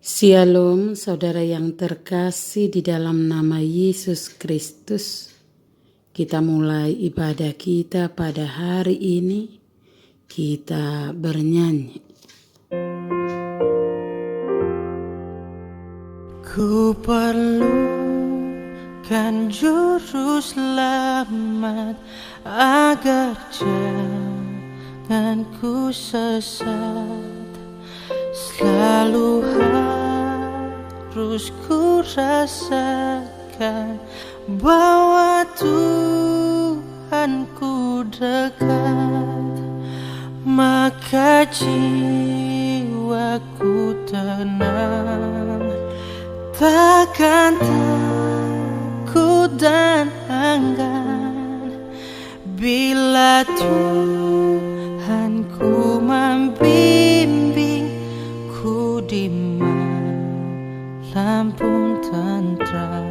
Shalom saudara yang terkasih di dalam nama Yesus Kristus. Kita mulai ibadah kita pada hari ini. Kita bernyanyi. Ku perlukan juru selamat agar jangan ku sesat. Selalu harus ku rasakan bahwa Tuhanku dekat, maka jiwaku tenang, takkan takut dan enggan bila Tuhanku membimbingku di malam pun tentram.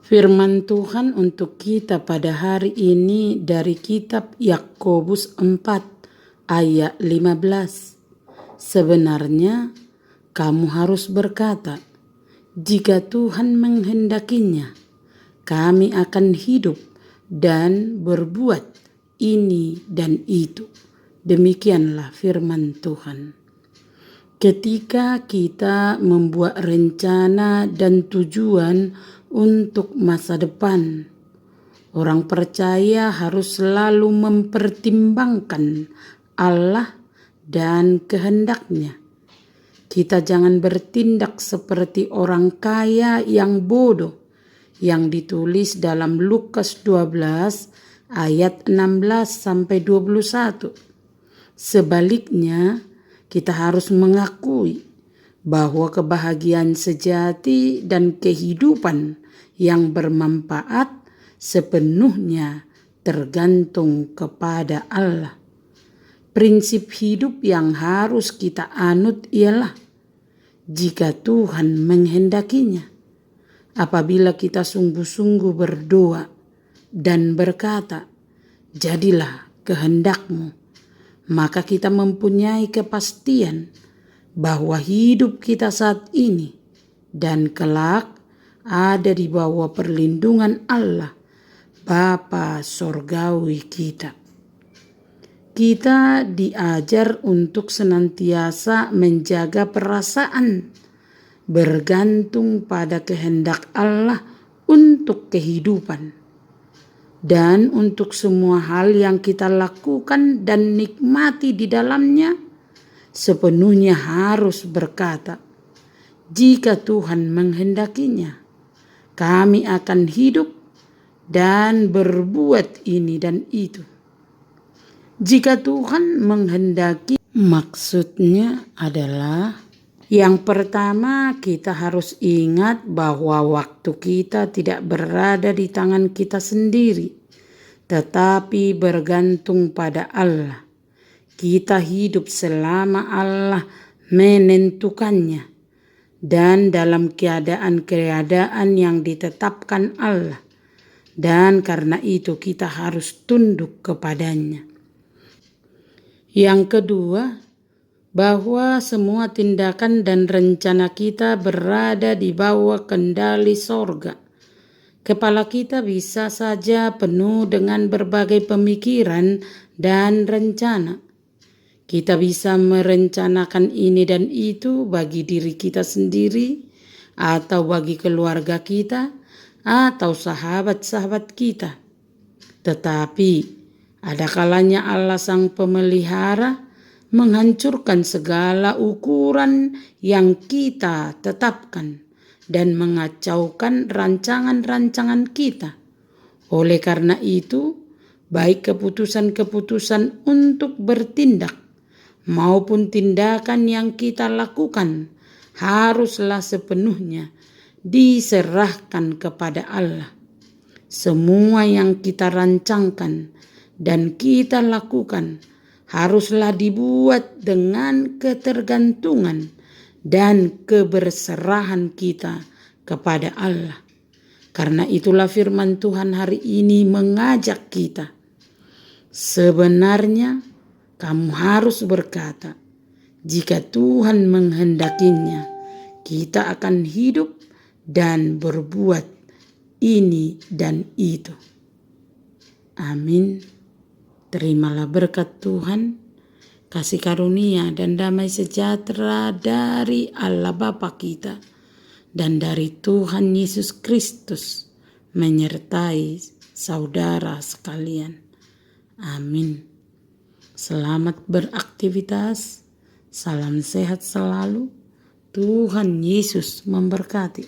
Firman Tuhan untuk kita pada hari ini dari kitab Yakobus 4 ayat 15. Sebenarnya kamu harus berkata, jika Tuhan menghendakinya, kami akan hidup dan berbuat ini dan itu. Demikianlah firman Tuhan. Ketika kita membuat rencana dan tujuan untuk masa depan, orang percaya harus selalu mempertimbangkan Allah dan kehendaknya. Kita jangan bertindak seperti orang kaya yang bodoh yang ditulis dalam Lukas 12 ayat 16-21. Sebaliknya, kita harus mengakui bahwa kebahagiaan sejati dan kehidupan yang bermanfaat sepenuhnya tergantung kepada Allah. Prinsip hidup yang harus kita anut ialah jika Tuhan menghendakinya. Apabila kita sungguh-sungguh berdoa dan berkata, jadilah kehendakmu, maka kita mempunyai kepastian bahwa hidup kita saat ini dan kelak ada di bawah perlindungan Allah, Bapa Sorgawi kita. Kita diajar untuk senantiasa menjaga perasaan bergantung pada kehendak Allah untuk kehidupan. Dan untuk semua hal yang kita lakukan dan nikmati di dalamnya, sepenuhnya harus berkata, jika Tuhan menghendakinya, kami akan hidup dan berbuat ini dan itu. Jika Tuhan menghendaki, maksudnya adalah yang pertama, kita harus ingat bahwa waktu kita tidak berada di tangan kita sendiri, tetapi bergantung pada Allah. Kita hidup selama Allah menentukannya dan dalam keadaan-keadaan yang ditetapkan Allah. Dan karena itu kita harus tunduk kepadanya. Yang kedua, bahwa semua tindakan dan rencana kita berada di bawah kendali sorga. Kepala kita bisa saja penuh dengan berbagai pemikiran dan rencana. Kita bisa merencanakan ini dan itu bagi diri kita sendiri, atau bagi keluarga kita, atau sahabat-sahabat kita. Tetapi ada kalanya Allah Sang Pemelihara menghancurkan segala ukuran yang kita tetapkan dan mengacaukan rancangan-rancangan kita. Oleh karena itu, baik keputusan-keputusan untuk bertindak maupun tindakan yang kita lakukan haruslah sepenuhnya diserahkan kepada Allah. Semua yang kita rancangkan dan kita lakukan haruslah dibuat dengan ketergantungan dan keberserahan kita kepada Allah. Karena itulah firman Tuhan hari ini mengajak kita. Sebenarnya kamu harus berkata, jika Tuhan menghendakinya, kita akan hidup dan berbuat ini dan itu. Amin. Terimalah berkat Tuhan, kasih karunia dan damai sejahtera dari Allah Bapa kita dan dari Tuhan Yesus Kristus menyertai saudara sekalian. Amin. Selamat beraktivitas, salam sehat selalu, Tuhan Yesus memberkati.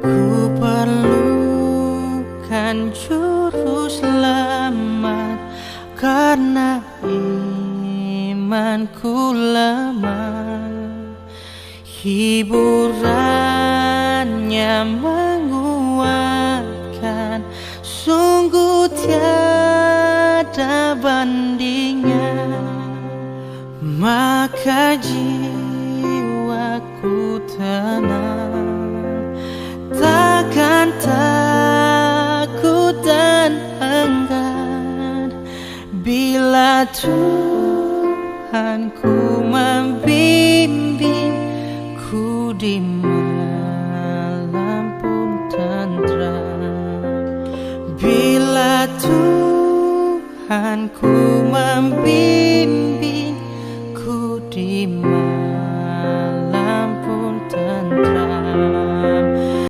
Ku perlukan juru selamat karena imanku lemah. Hiburannya menguatkan, sungguh tiada bandingnya. Maka jiwaku tenang, takkan takut dan enggan bila Tuhanku membimbingku di malam pun tentram. Bila Tuhanku membimbingku di malam